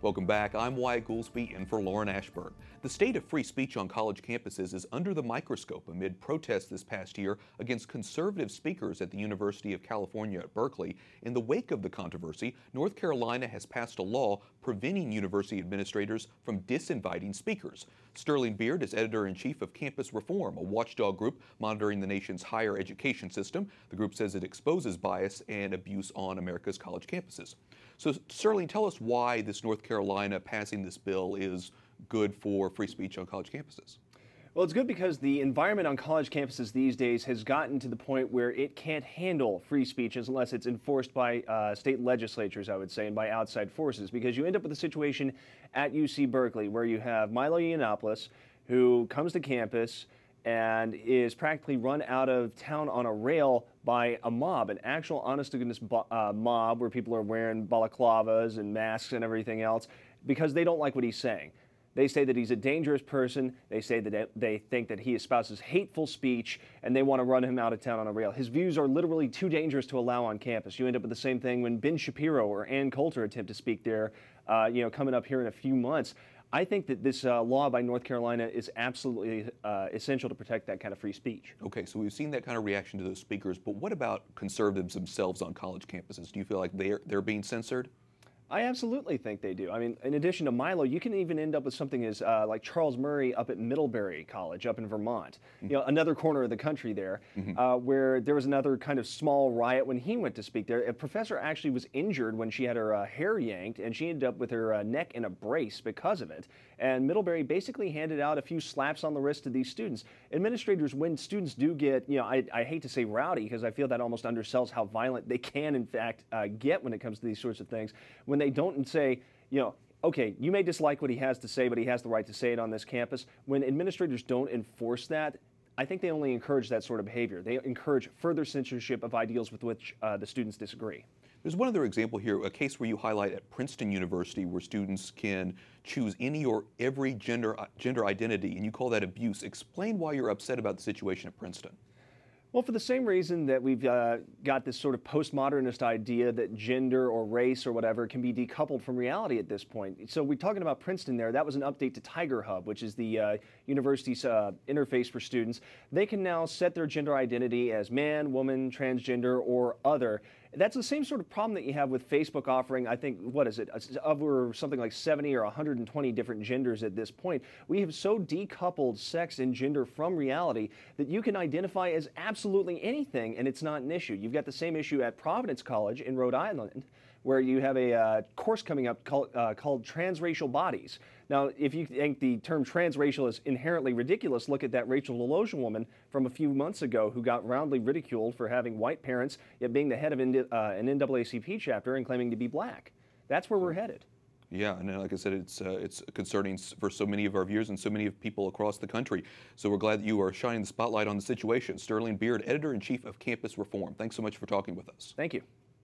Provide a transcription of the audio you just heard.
Welcome back. I'm Wyatt Goolsby in for Lauren Ashburn. The state of free speech on college campuses is under the microscope amid protests this past year against conservative speakers at the University of California at Berkeley. In the wake of the controversy, North Carolina has passed a law preventing university administrators from disinviting speakers. Sterling Beard is editor-in-chief of Campus Reform, a watchdog group monitoring the nation's higher education system. The group says it exposes bias and abuse on America's college campuses. So, Sterling, tell us why this North Carolina passing this bill is good for free speech on college campuses. Well, it's good because the environment on college campuses these days has gotten to the point where it can't handle free speech unless it's enforced by state legislatures, I would say, and by outside forces. Because you end up with a situation at UC Berkeley where you have Milo Yiannopoulos, who comes to campus and is practically run out of town on a rail by a mob, an actual honest-to-goodness mob where people are wearing balaclavas and masks and everything else because they don't like what he's saying. They say that he's a dangerous person. They say that they think that he espouses hateful speech, and they want to run him out of town on a rail. His views are literally too dangerous to allow on campus. You end up with the same thing when Ben Shapiro or Ann Coulter attempt to speak there, coming up here in a few months. I think that this law by North Carolina is absolutely essential to protect that kind of free speech. Okay, so we've seen that kind of reaction to those speakers, but what about conservatives themselves on college campuses? Do you feel like they're being censored? I absolutely think they do. I mean, in addition to Milo, you can even end up with something as like Charles Murray up at Middlebury College up in Vermont, another corner of the country there, where there was another kind of small riot when he went to speak there. A professor actually was injured when she had her hair yanked, and she ended up with her neck in a brace because of it. And Middlebury basically handed out a few slaps on the wrist to these students. Administrators, when students do get, I hate to say rowdy because I feel that almost undersells how violent they can, in fact, get when it comes to these sorts of things. When they don't say, okay, you may dislike what he has to say, but he has the right to say it on this campus. When administrators don't enforce that, I think they only encourage that sort of behavior. They encourage further censorship of ideals with which the students disagree. There's one other example here, a case where you highlight at Princeton University where students can choose any or every gender identity, and you call that abuse. Explain why you're upset about the situation at Princeton. Well, for the same reason that we've got this sort of postmodernist idea that gender or race or whatever can be decoupled from reality at this point. So we're talking about Princeton there. That was an update to Tiger Hub, which is the university's interface for students. They can now set their gender identity as man, woman, transgender, or other. That's the same sort of problem that you have with Facebook offering, I think, what is it, over something like 70 or 120 different genders at this point. We have so decoupled sex and gender from reality that you can identify as absolutely anything and it's not an issue. You've got the same issue at Providence College in Rhode Island, where you have a course coming up called Transracial Bodies. Now, if you think the term transracial is inherently ridiculous, look at that Rachel Laloja woman from a few months ago who got roundly ridiculed for having white parents, yet being the head of an NAACP chapter and claiming to be black. That's where we're headed. Yeah, and like I said, it's concerning for so many of our viewers and so many of people across the country. So we're glad that you are shining the spotlight on the situation. Sterling Beard, editor-in-chief of Campus Reform. Thanks so much for talking with us. Thank you.